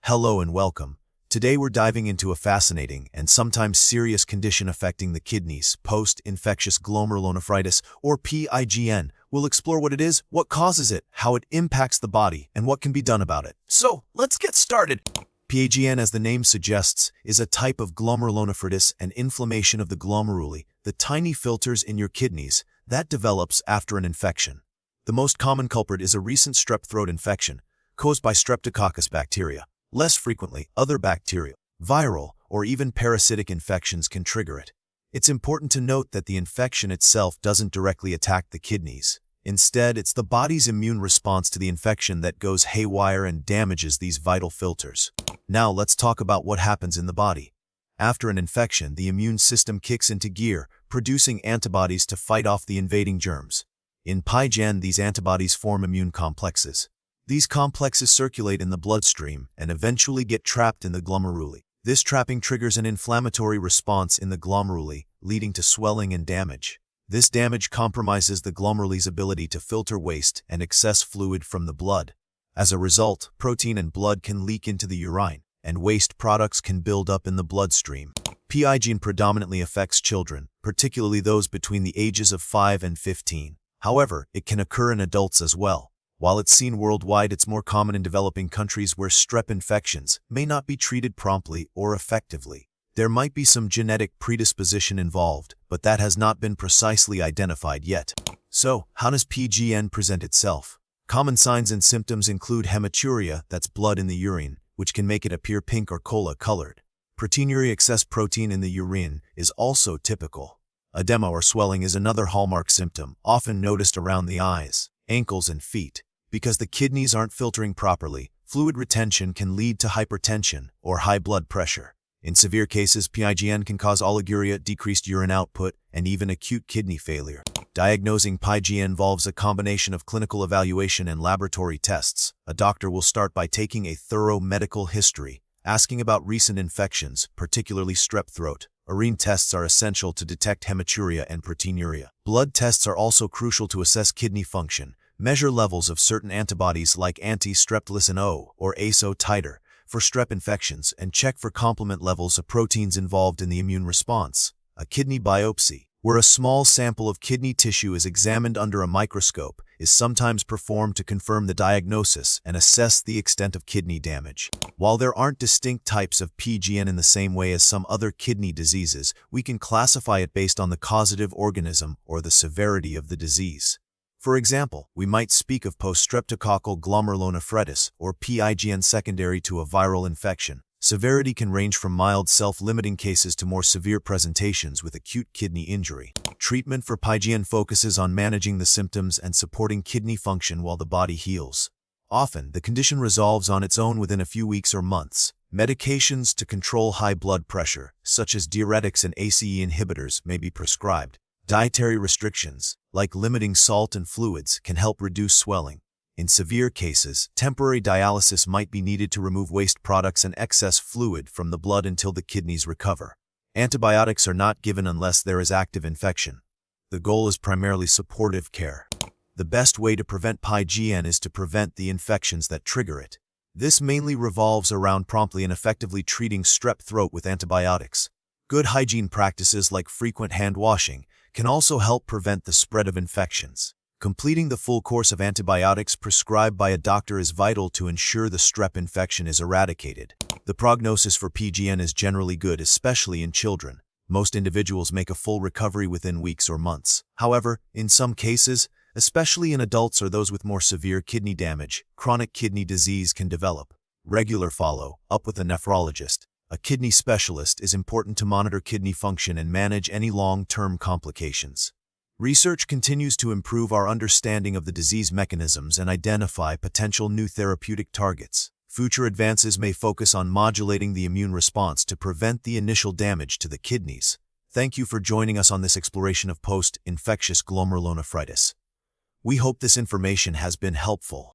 Hello and welcome. Today we're diving into a fascinating and sometimes serious condition affecting the kidneys, post-infectious glomerulonephritis, or PIGN. We'll explore what it is, what causes it, how it impacts the body, and what can be done about it. So, let's get started. PIGN, as the name suggests, is a type of glomerulonephritis and inflammation of the glomeruli, the tiny filters in your kidneys, that develops after an infection. The most common culprit is a recent strep throat infection caused by Streptococcus bacteria. Less frequently, other bacterial, viral, or even parasitic infections can trigger it. It's important to note that the infection itself doesn't directly attack the kidneys. Instead, it's the body's immune response to the infection that goes haywire and damages these vital filters. Now let's talk about what happens in the body. After an infection, the immune system kicks into gear, producing antibodies to fight off the invading germs. In PIGN, these antibodies form immune complexes. These complexes circulate in the bloodstream and eventually get trapped in the glomeruli. This trapping triggers an inflammatory response in the glomeruli, leading to swelling and damage. This damage compromises the glomeruli's ability to filter waste and excess fluid from the blood. As a result, protein and blood can leak into the urine, and waste products can build up in the bloodstream. PIGN predominantly affects children, particularly those between the ages of 5 and 15. However, it can occur in adults as well. While it's seen worldwide, it's more common in developing countries where strep infections may not be treated promptly or effectively. There might be some genetic predisposition involved, but that has not been precisely identified yet. So, how does PIGN present itself? Common signs and symptoms include hematuria, that's blood in the urine, which can make it appear pink or cola-colored. Proteinuria, excess protein in the urine, is also typical. Edema or swelling is another hallmark symptom, often noticed around the eyes, ankles, and feet. Because the kidneys aren't filtering properly, fluid retention can lead to hypertension or high blood pressure. In severe cases, PIGN can cause oliguria, decreased urine output, and even acute kidney failure. Diagnosing PIGN involves a combination of clinical evaluation and laboratory tests. A doctor will start by taking a thorough medical history, asking about recent infections, particularly strep throat. Urine tests are essential to detect hematuria and proteinuria. Blood tests are also crucial to assess kidney function. Measure levels of certain antibodies like anti-streptolysin O or ASO titer for strep infections, and check for complement levels of proteins involved in the immune response. A kidney biopsy, where a small sample of kidney tissue is examined under a microscope, is sometimes performed to confirm the diagnosis and assess the extent of kidney damage. While there aren't distinct types of PIGN in the same way as some other kidney diseases, we can classify it based on the causative organism or the severity of the disease. For example, we might speak of post-streptococcal glomerulonephritis, or PIGN, secondary to a viral infection. Severity can range from mild self-limiting cases to more severe presentations with acute kidney injury. Treatment for PIGN focuses on managing the symptoms and supporting kidney function while the body heals. Often, the condition resolves on its own within a few weeks or months. Medications to control high blood pressure, such as diuretics and ACE inhibitors, may be prescribed. Dietary restrictions, like limiting salt and fluids, can help reduce swelling. In severe cases, temporary dialysis might be needed to remove waste products and excess fluid from the blood until the kidneys recover. Antibiotics are not given unless there is active infection. The goal is primarily supportive care. The best way to prevent PIGN is to prevent the infections that trigger it. This mainly revolves around promptly and effectively treating strep throat with antibiotics. Good hygiene practices like frequent hand washing can also help prevent the spread of infections. Completing the full course of antibiotics prescribed by a doctor is vital to ensure the strep infection is eradicated. The prognosis for PIGN is generally good, especially in children. Most individuals make a full recovery within weeks or months. However, in some cases, especially in adults or those with more severe kidney damage, chronic kidney disease can develop. Regular follow-up with a nephrologist, a kidney specialist, is important to monitor kidney function and manage any long-term complications. Research continues to improve our understanding of the disease mechanisms and identify potential new therapeutic targets. Future advances may focus on modulating the immune response to prevent the initial damage to the kidneys. Thank you for joining us on this exploration of post-infectious glomerulonephritis. We hope this information has been helpful.